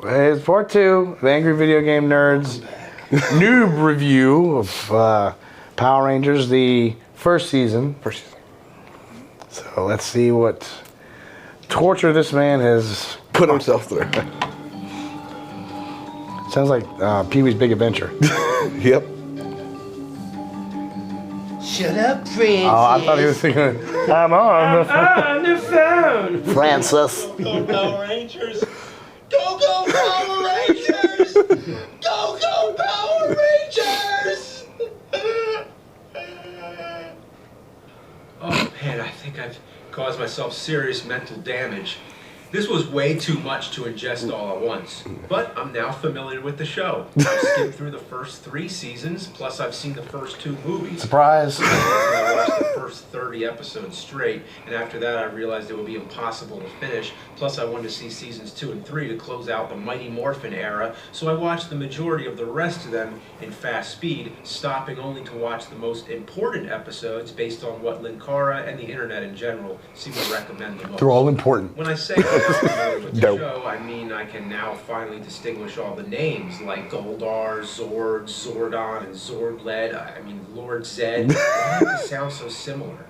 It's part 2 of Angry Video Game Nerds noob review of Power Rangers, the first season. So let's see what torture this man has put himself through. Sounds like Pee-wee's Big Adventure. Yep. Shut up, Francis. Oh, I thought he was singing, I'm on the phone. Francis. Go Power Rangers! Go Power Rangers! Go Power Rangers! Oh man, I think I've caused myself serious mental damage. This was way too much to ingest all at once, but I'm now familiar with the show. I've skimmed through the first 3 seasons, plus I've seen the first 2 movies. Surprise. I watched the first 30 episodes straight, and after that I realized it would be impossible to finish, plus I wanted to see seasons 2 and 3 to close out the mighty Morphin era, so I watched the majority of the rest of them in fast speed, stopping only to watch the most important episodes based on what Linkara and the internet in general seem to recommend the most. They're all important. When I say I'm now familiar with the show, I mean I can now finally distinguish all the names like Goldar, Zord, Zordon, and Zordled. I mean Lord Zed. Why do they sound so similar?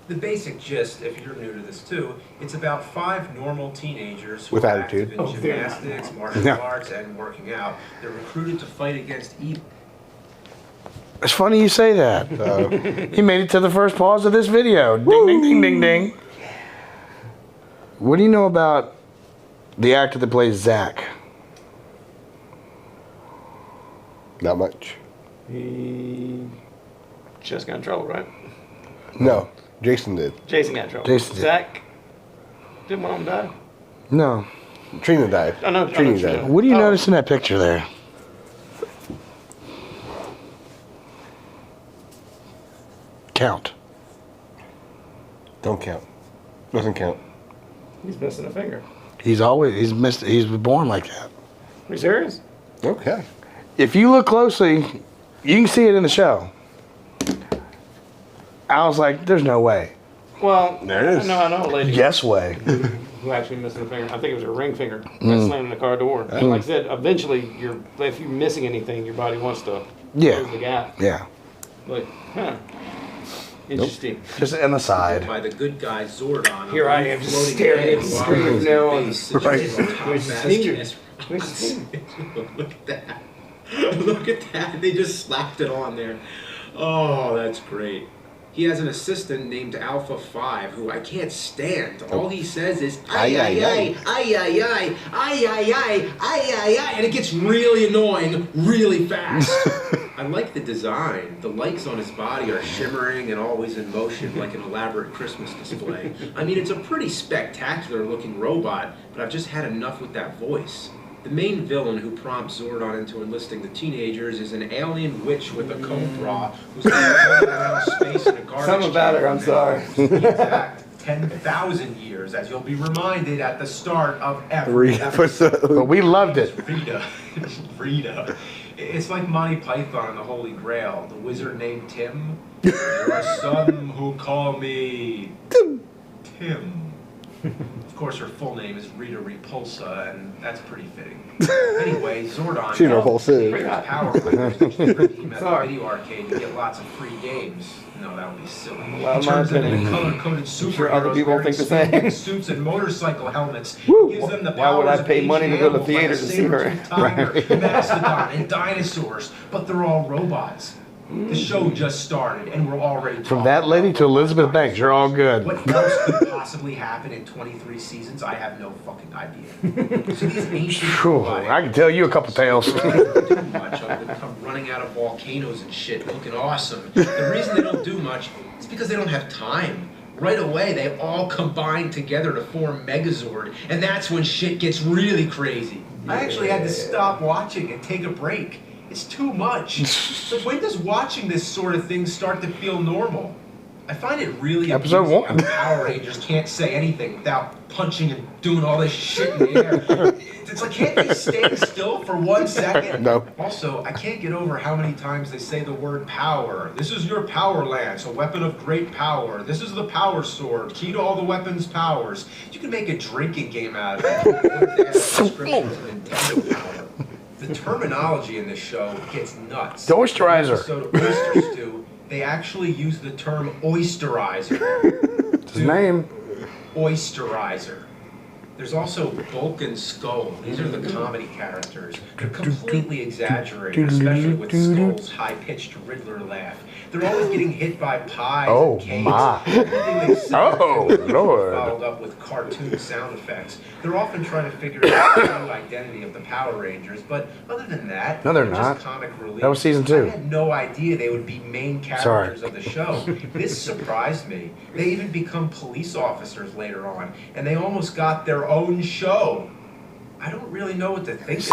The basic gist, if you're new to this too, it's about 5 normal teenagers who with are attitude. active in gymnastics, martial arts, and working out. They're recruited to fight against evil. It's funny you say that. He made it to the first pause of this video. Ding, ding, ding, ding, ding. What do you know about the actor that plays Zack? Not much. He just got in trouble, right? No, Jason did. Jason got in trouble. Jason did. Zach, didn't one of them die? No. Trina died. I know. Trina died. What do you notice in that picture there? Count. Don't count. Doesn't count. He's missing a finger. He's born like that. Are you serious? Okay. If you look closely, you can see it in the show. I was like, there's no way. Well, There it is. I know a lady Yes way. who actually missed a finger. I think it was her ring finger. Got slammed in the car door. And like I said, eventually, if you're missing anything, your body wants to close the gap. Yeah. Like, huh. Interesting. Just in the side. By the good guy Zordon. Here I am just staring at the screen now. Look at that. Look at that. They just slapped it on there. Oh, that's great. He has an assistant named Alpha 5 who I can't stand. All he says is ay ay ay ay ay ay ay ay ay ay ay, and it gets really annoying really fast. I like the design. The lights on his body are shimmering and always in motion like an elaborate Christmas display. I mean, it's a pretty spectacular looking robot, but I've just had enough with that voice. The main villain who prompts Zordon into enlisting the teenagers is an alien witch with a cobra who's been floating around space in a garbage Something about her, I'm sorry. The exact 10,000 years, as you'll be reminded at the start of every episode. But we loved it. Rita. It's like Monty Python and the Holy Grail. The wizard named Tim. There are some who call me Tim. Of course, her full name is Rita Repulsa, and that's pretty fitting. Anyway, Zordon. She repulsive. Power Rangers. At the video arcade, you get lots of free games. No, that would be silly. Well, He turns them into color-coded superheroes sure other people wearing think the same. speeding suits and motorcycle helmets. Woo! Gives them the Why would I powers pay of money to aged go to animals theaters like a to see her? saber-toothed tiger, mastodon, and dinosaurs, but they're all robots. The show just started, and we're already From talking that lady about to Elizabeth Banks, you're all good. What else could possibly happen in 23 seasons? I have no fucking idea. So these ancient Phew, I can tell you a couple tales. they don't do much other than come running out of volcanoes and shit, looking awesome. The reason they don't do much is because they don't have time. Right away, they all combine together to form Megazord, and that's when shit gets really crazy. I actually had to stop watching and take a break. It's too much. But when does watching this sort of thing start to feel normal? I find it really Episode amusing 1. how Power Rangers can't say anything without punching and doing all this shit in the air. It's like, can't they stand still for 1 second? No. Also, I can't get over how many times they say the word power. This is your power lance, a weapon of great power. This is the power sword, key to all the weapons' powers. You can make a drinking game out of it. Nintendo power. The terminology in this show gets nuts. The Oysterizer. So to Oyster Stew, they actually use the term oysterizer. It's his name. Oysterizer. There's also Bulk and Skull. These are the comedy characters. They're completely exaggerated, especially with Skull's high-pitched Riddler laugh. They're always getting hit by pies Oh, and cakes. my. Everything they say Oh, Lord. followed up with cartoon sound effects. They're often trying to figure out the true identity of the Power Rangers, but other than that, No, they're just not. comic relief. That was season 2. I had no idea they would be main characters of the show. This surprised me. They even become police officers later on, and they almost got their own show. I don't really know what to think.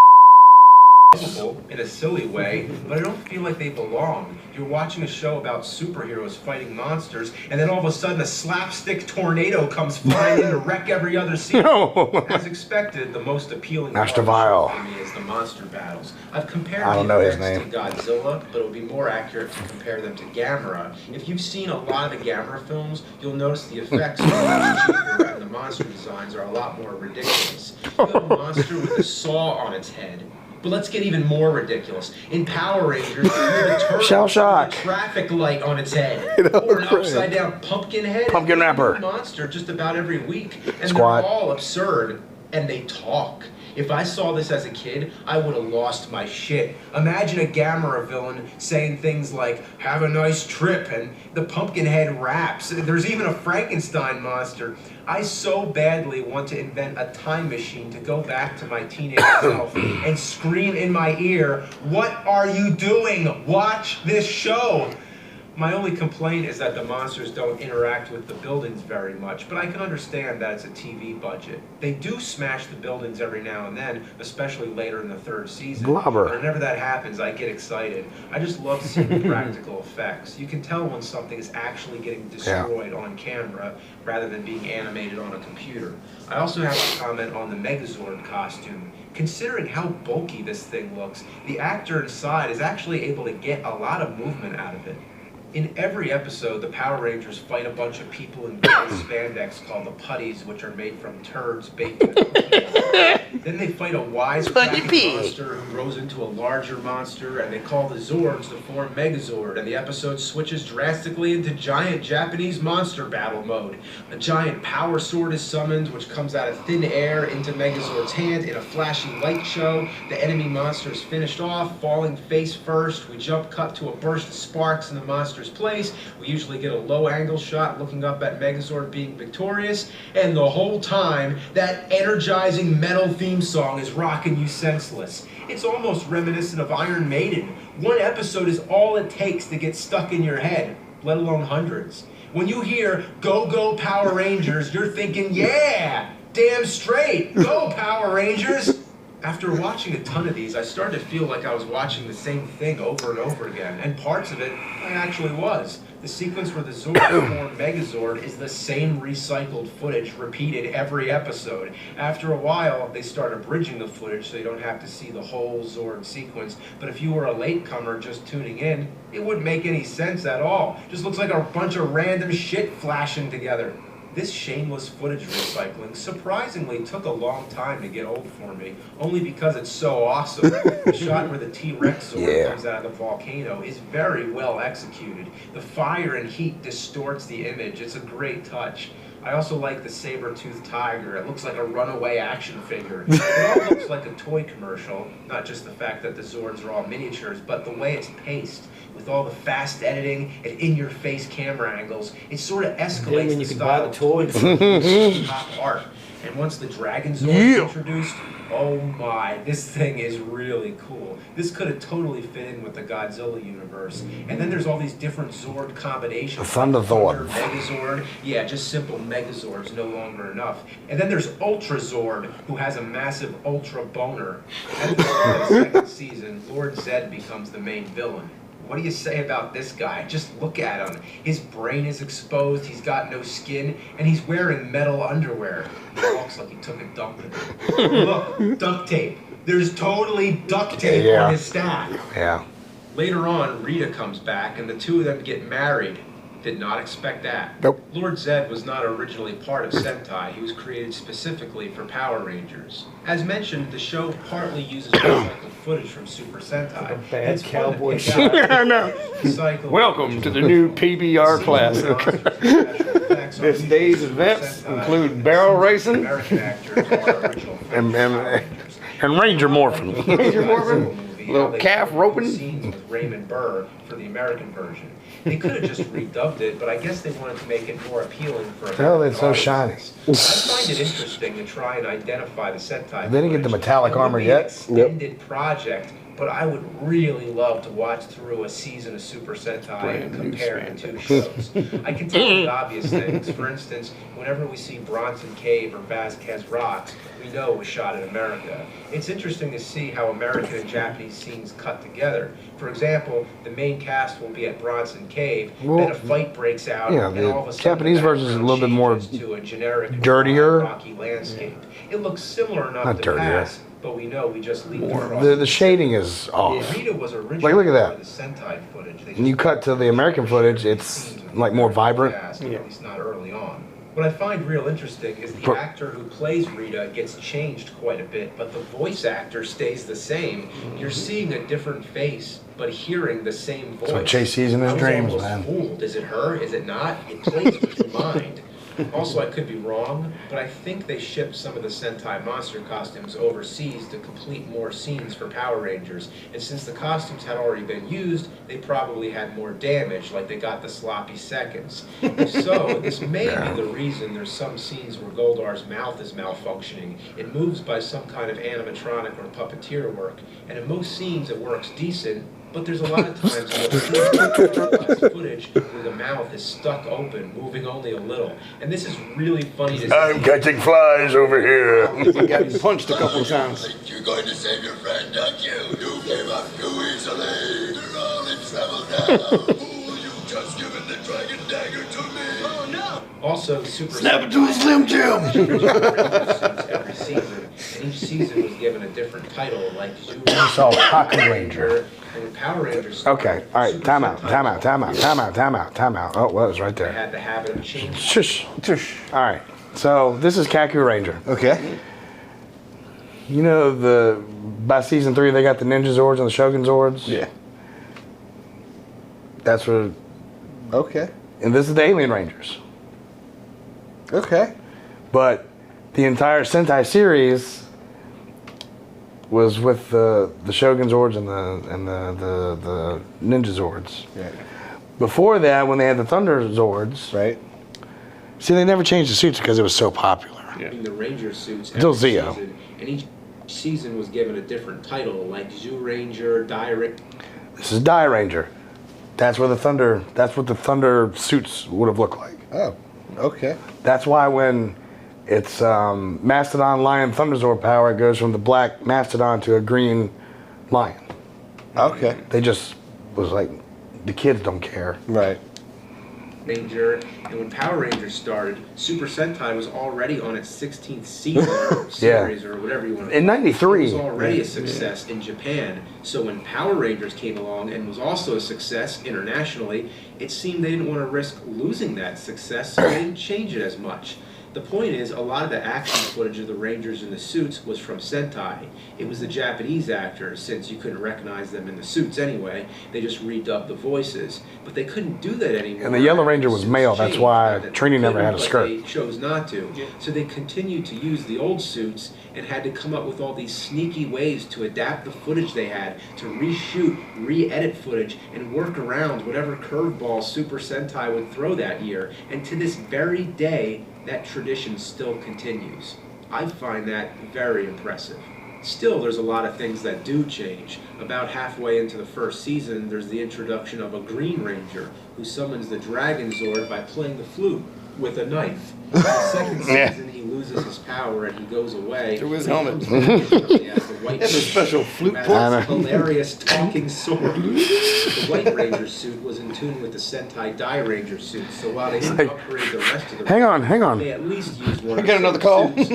In a silly way, but I don't feel like they belong. You're watching a show about superheroes fighting monsters, and then all of a sudden a slapstick tornado comes flying in to wreck every other scene. No. As expected, the most appealing Master part of the Vile. show for me is the monster battles. I've compared I don't the know his effects name. to Godzilla, but it would be more accurate to compare them to Gamera. If you've seen a lot of the Gamera films, you'll notice the effects are much cheaper and the monster designs are a lot more ridiculous. You have a monster with a saw on its head. But let's get even more ridiculous. In Power Rangers, you have a turtle Shell shock. with a traffic light on its head. Or an upside down pumpkin head. Pumpkin They do wrapper. a monster just about every week. And Squat. they're all absurd. And they talk. If I saw this as a kid, I would have lost my shit. Imagine a Gamera villain saying things like, "Have a nice trip," and the Pumpkinhead raps. There's even a Frankenstein monster. I so badly want to invent a time machine to go back to my teenage self and scream in my ear, "What are you doing? Watch this show!" My only complaint is that the monsters don't interact with the buildings very much, but I can understand that it's a TV budget. They do smash the buildings every now and then, especially later in the 3rd season. Blubber. But whenever that happens, I get excited. I just love seeing the practical effects. You can tell when something is actually getting destroyed on camera rather than being animated on a computer. I also have to comment on the Megazord costume. Considering how bulky this thing looks, the actor inside is actually able to get a lot of movement out of it. In every episode, the Power Rangers fight a bunch of people in gray spandex called the putties, which are made from turds baked in cookies. Then they fight a wisecracking monster who grows into a larger monster, and they call the Zords to form Megazord, and the episode switches drastically into giant Japanese monster battle mode. A giant power sword is summoned, which comes out of thin air into Megazord's hand in a flashy light show. The enemy monster is finished off, falling face first. We jump cut to a burst of sparks in the monster's place. We usually get a low angle shot looking up at Megazord being victorious, and the whole time that energizing metal theme song is rocking you senseless. It's almost reminiscent of Iron Maiden. One episode is all it takes to get stuck in your head, let alone hundreds. When you hear "Go Go Power Rangers," you're thinking, yeah, damn straight, go Power Rangers! After watching a ton of these, I started to feel like I was watching the same thing over and over again, and parts of it I actually was. The sequence where the Zord form Megazord is the same recycled footage repeated every episode. After a while, they start abridging the footage so you don't have to see the whole Zord sequence, but if you were a latecomer just tuning in, it wouldn't make any sense at all. Just looks like a bunch of random shit flashing together. This shameless footage recycling surprisingly took a long time to get old for me, only because it's so awesome. The shot where the T-Rex Zord comes out of the volcano is very well executed. The fire and heat distorts the image. It's a great touch. I also like the saber-toothed tiger. It looks like a runaway action figure. It all looks like a toy commercial, not just the fact that the Zords are all miniatures, but the way it's paced. With all the fast editing and in-your-face camera angles, it sort of escalates when the you can style buy the of toys. top art. And once the Dragon Zord is introduced, oh my, this thing is really cool. This could have totally fit in with the Godzilla universe. And then there's all these different Zord combinations. The Thunder Zord. Megazord. Yeah, just simple Megazord's no longer enough. And then there's Ultra Zord, who has a massive Ultra boner. At the start of the 2nd season, Lord Zed becomes the main villain. What do you say about this guy? Just look at him. His brain is exposed, he's got no skin, and he's wearing metal underwear. He looks like he took a dump. Look, duct tape. There's totally duct tape on his staff. Yeah. Later on, Rita comes back, and the two of them get married. Did not expect that. Nope. Lord Zed was not originally part of Sentai. He was created specifically for Power Rangers. As mentioned, the show partly uses recycled footage from Super Sentai. Bad It's fun to cowboy pick shit. out I know. recycled Welcome footage to the from new show. PBR classic. Special effects are This usually day's Super events Sentai, include and barrel the racing. American actors are original And, Power and, Rangers. and Ranger Morphin. Ranger Morphin, Movie, little how they calf filmed roping. scenes with Raymond Burr for the American version. They could have just redubbed it, but I guess they wanted to make it more appealing for American Oh, it's so shiny. audiences. I find it interesting to try and identify the Sentai. They didn't get the footage. metallic It would armor be yet? an extended project, but I would really love to watch through a season of Super Sentai and compare the two shows. I can tell the obvious things. For instance, whenever we see Bronson Cave or Vasquez Rocks, we know it was shot in America. It's interesting to see how American and Japanese scenes cut together. For example, the main cast will be at Bronson Cave, Well, then a fight breaks out, yeah, and the all of a sudden Japanese the version is a little bit more background changes to a generic dirtier. rocky landscape. It looks similar enough Not to dirtier. pass, but we know we just leave The shading is off. Rita was originally Like, look at part that. of the Sentai footage. They When you just cut to the American footage, it's scenes with like more the vibrant. cast, At least not early on. What I find real interesting is the actor who plays Rita gets changed quite a bit, but the voice actor stays the same. You're seeing a different face, but hearing the same voice. what Chase sees in his I was dreams, almost man. fooled. Is it her? Is it not? It plays with your mind. Also, I could be wrong, but I think they shipped some of the Sentai monster costumes overseas to complete more scenes for Power Rangers. And since the costumes had already been used, they probably had more damage, like they got the sloppy seconds. If so, this may be the reason there's some scenes where Goldar's mouth is malfunctioning. It moves by some kind of animatronic or puppeteer work. And in most scenes, it works decent. But there's a lot of times you'll see footage where the mouth is stuck open, moving only a little. And this is really funny to see. catching flies over here. He got punched a couple of times. Think you're going to save your friend, don't you? You gave up too easily. They're all in trouble now. Fool, you just given the dragon dagger to me. Oh no! Also, Super Snap it to a Slim Jim. every season, and each season was given a different title, like Zoo saw Kaku Ranger. and when Power Rangers. Okay, all right, Super time out, Sentai time out, time out, time out, time out, time out. Oh, well, it was right They there. had the habit of changing. Shush, shush. All right, so this is Kaku Ranger. Okay. You know, by season 3, they got the Ninja Zords and the Shogun Zords? Yeah. That's where, Okay. and this is the Alien Rangers. Okay. But the entire Sentai series was with the Shogun Zords and the Ninja Zords. Yeah. Before that, when they had the Thunder Zords, Right. see, they never changed the suits because it was so popular. In the Ranger suits Until every Zeo. season, and each season was given a different title, like Zoo Ranger, Direct. This is Die Ranger. That's what the Thunder suits would have looked like. Oh. Okay. That's why when it's Mastodon, Lion, Thunderzord power, it goes from the black Mastodon to a green Lion. Okay. They just was like, the kids don't care. Right. Ranger, and when Power Rangers started, Super Sentai was already on its 16th season or series or whatever you want to In call it. '93. It was already a success in Japan, so when Power Rangers came along and was also a success internationally, it seemed they didn't want to risk losing that success, so they didn't change it as much. The point is, a lot of the action footage of the Rangers in the suits was from Sentai. It was the Japanese actors, since you couldn't recognize them in the suits anyway, they just redubbed the voices. But they couldn't do that anymore. And the Yellow Ranger was Suits male, that's changed. why Not that they Trini never couldn't, had a but skirt. They chose not to. So they continued to use the old suits and had to come up with all these sneaky ways to adapt the footage they had, to reshoot, re-edit footage, and work around whatever curveball Super Sentai would throw that year. And to this very day, that tradition still continues. I find that very impressive. Still, there's a lot of things that do change. About halfway into the first season, there's the introduction of a Green Ranger who summons the Dragon Zord by playing the flute. with a knife. The second season, he loses his power and he goes away. Through his He helmet. comes back and he has the white It's a suit. special flute Has port. this hilarious talking sword. The White Ranger suit was in tune with the Sentai Die Ranger suit, so while they didn't upgrade the rest of the Hang on. they at least used one. I got another call. Footage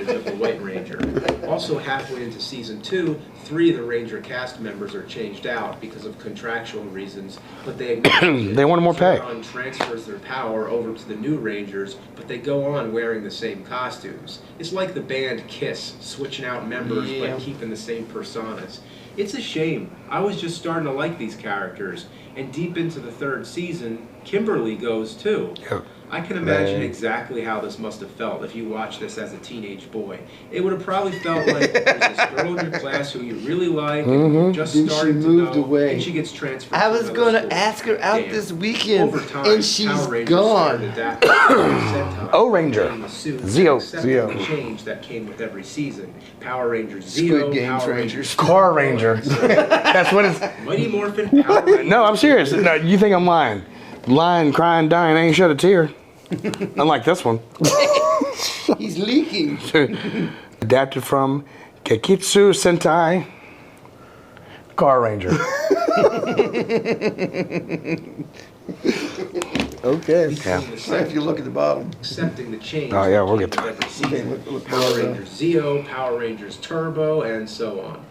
of the White Ranger. Also, halfway into season 2, 3 of the Ranger cast members are changed out because of contractual reasons, but they They wanted more pay. Zordon transfers their power over to the new Rangers, but they go on wearing the same costumes. It's like the band Kiss, switching out members but keeping the same personas. It's a shame. I was just starting to like these characters, and deep into the 3rd season, Kimberly goes too. Yep. I can imagine exactly how this must have felt if you watched this as a teenage boy. It would have probably felt like there's this girl in your class who you really like, and you're just Then she starting to moved know, away. and she gets transferred. I to was another gonna school. ask her out Damn. this weekend, Over time, and she's Power Rangers gone. started adapting to Sentai, O-Ranger. creating the suits, Zeo. accepting Zeo. the change that came with every season. Power Rangers Squid Zeo, Game Power Rangers. Rangers Car Ranger. That's what it's. Mighty Morphin, Power Rangers. No, I'm serious. No, you think I'm lying? Lying, crying, dying. I ain't shed a tear. Unlike this one. He's leaking. Adapted from Kekitsu Sentai Car Ranger. Okay. Becoming the If second, you look at the bottom. accepting the change. Oh, yeah, we'll that get came to with every season. Okay, look Power below. Rangers Zeo, Power Rangers Turbo, and so on.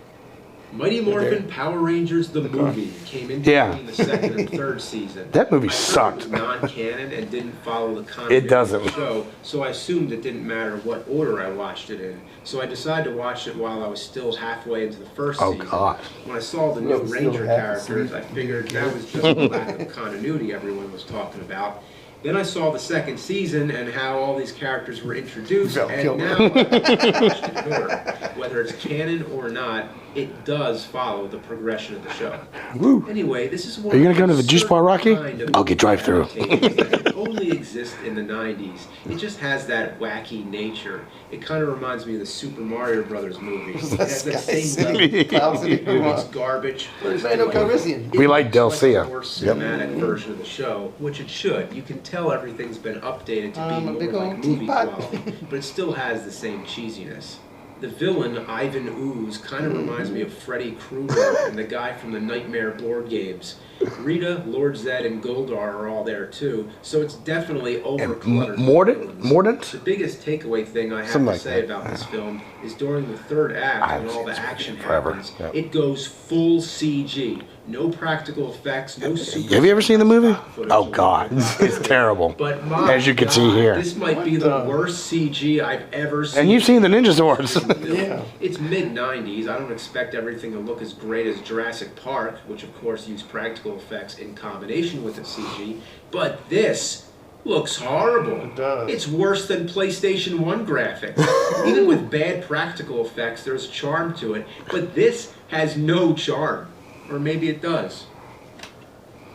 Mighty Morphin Power Rangers the movie came in Yeah. between the 2nd and 3rd season. That movie I heard sucked. It was non-canon and didn't follow the continuity It doesn't. of the show, so I assumed it didn't matter what order I watched it in. So I decided to watch it while I was still halfway into the 1st Oh, season. God. When I saw the new Well, still Ranger half characters, I figured that was just the lack of continuity everyone was talking about. Then I saw the 2nd season and how all these characters were introduced, Val and Kilmer. now I watched it in order. Whether it's canon or not, it does follow the progression of the show. Woo. Anyway, this is one Are you gonna of go to the the juice bar, Rocky? kind of I'll get drive-thru. adaptations that could only exist in the 90s. It just has that wacky nature. It kind of reminds me of the Super Mario Brothers movies. It has that same level. Clouds in the It's garbage. But it's Mando delightful. Calrissian. We like It Del looks like Cia. a more cinematic version of the show, which it should. You can tell everything's been updated to I'm a be big more old like movie teapot. quality, but it still has the same cheesiness. The villain, Ivan Ooze, kind of reminds me of Freddy Krueger and the guy from the Nightmare board games. Rita, Lord Zed, and Goldar are all there too, so it's definitely over-cluttered. Mordant? The biggest takeaway thing I have Something to like say that. about this film is during the 3rd act, I when haven't all the seen this action movie forever. happens, Yeah. it goes full CG. No practical effects, no super. Have you ever seen the movie? stock footage Oh, or God. anything. It's terrible. But my As you can see God, here. this might be the worst CG I've ever seen. And you've seen the Ninja Swords. Yeah. It's mid-90s. I don't expect everything to look as great as Jurassic Park, which of course used practical effects in combination with the CG, but this looks horrible. It does. It's worse than PlayStation 1 graphics. Even with bad practical effects, there's charm to it, but this has no charm. Or maybe it does.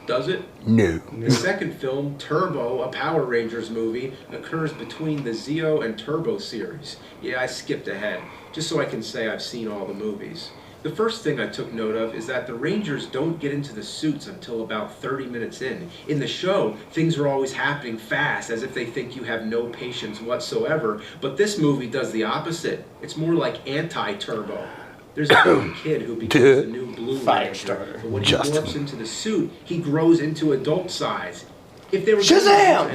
Does it? No. The second film, Turbo, a Power Rangers movie, occurs between the Zeo and Turbo series. Yeah, I skipped ahead, just so I can say I've seen all the movies. The first thing I took note of is that the Rangers don't get into the suits until about 30 minutes in. In the show, things are always happening fast, as if they think you have no patience whatsoever, but this movie does the opposite. It's more like anti-Turbo. There's a young kid who becomes the new Blue Ranger, but when he Justin. morphs into the suit, he grows into adult size. If they were Shazam!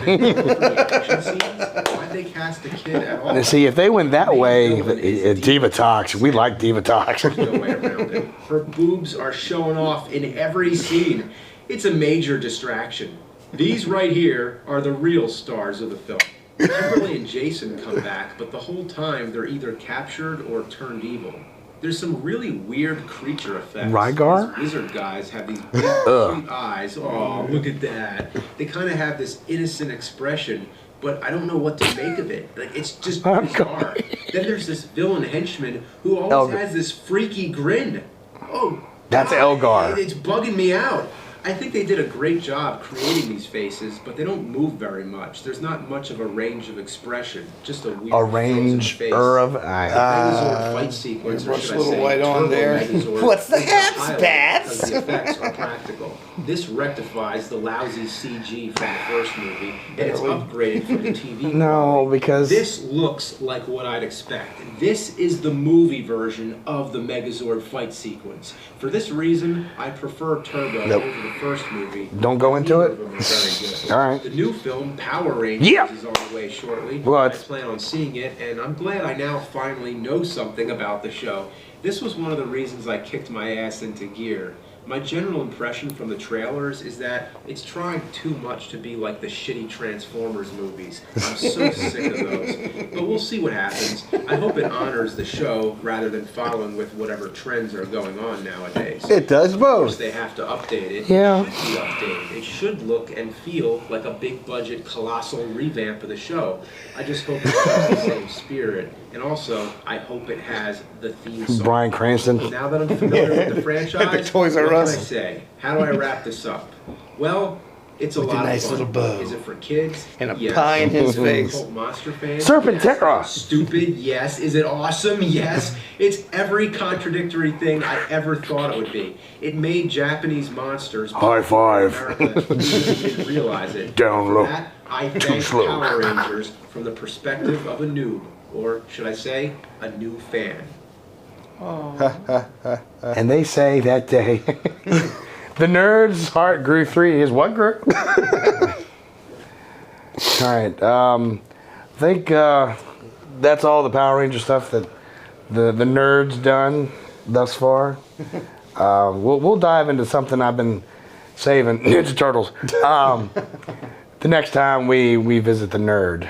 action scenes, why'd they cast the kid at all? Now, see, if they went that way, Main villain is Diva Talks. We like Diva Talks. There's no way around it. Her boobs are showing off in every scene. It's a major distraction. These right here are the real stars of the film. Kimberly and Jason come back, but the whole time they're either captured or turned evil. There's some really weird creature effects. Rygar? These wizard guys have these big cute eyes. Oh, look at that. They kind of have this innocent expression, but I don't know what to make of it. Like, it's just bizarre. Then there's this villain henchman who always Elgar. has this freaky grin. Oh, That's God, Elgar. It's bugging me out. I think they did a great job creating these faces, but they don't move very much. There's not much of a range of expression, just a weird A range face. of The Megazord fight sequence, or brush should a I little say, white on Turbo there. Megazord, What's the is haps, highlight Bats? because the effects are practical. This rectifies the lousy CG from the first movie, and it's upgraded from the TV. No, because This looks like what I'd expect. This is the movie version of the Megazord fight sequence. For this reason, I prefer Turbo Nope. over the first movie. Don't go into Neither it. of them are very good. All right. The new film, Power Rangers, Yeah. is on the way shortly. Well, I it's- plan on seeing it, and I'm glad I now finally know something about the show. This was one of the reasons I kicked my ass into gear. My general impression from the trailers is that it's trying too much to be like the shitty Transformers movies. I'm so sick of those. But we'll see what happens. I hope it honors the show rather than following with whatever trends are going on nowadays. It does Of course, both. they have to update it. Yeah. It should be updated. It should look and feel like a big budget, colossal revamp of the show. I just hope it has the same spirit. And also, I hope it has the theme song. Bryan Cranston. Now that I'm familiar with the franchise, The Toys R what can I Us. say? How do I wrap this up? Well, it's a With a lot nice of fun. little bow. Is it for kids? And a Yes. pie in his Is it for face. cult monster fans? Serpentera. Yes. Stupid? Yes. Is it awesome? Yes. It's every contradictory thing I ever thought it would be. It made Japanese monsters. High five. America, even if you didn't realize it. Down For low. that, I Too thank slow. Power Rangers from the perspective of a noob, or should I say, a new fan. And they say that day, the nerd's heart grew 3. His what grew? All right. I think that's all the Power Ranger stuff that the nerd's done thus far. We'll dive into something I've been saving, Ninja Turtles, the next time we visit the nerd.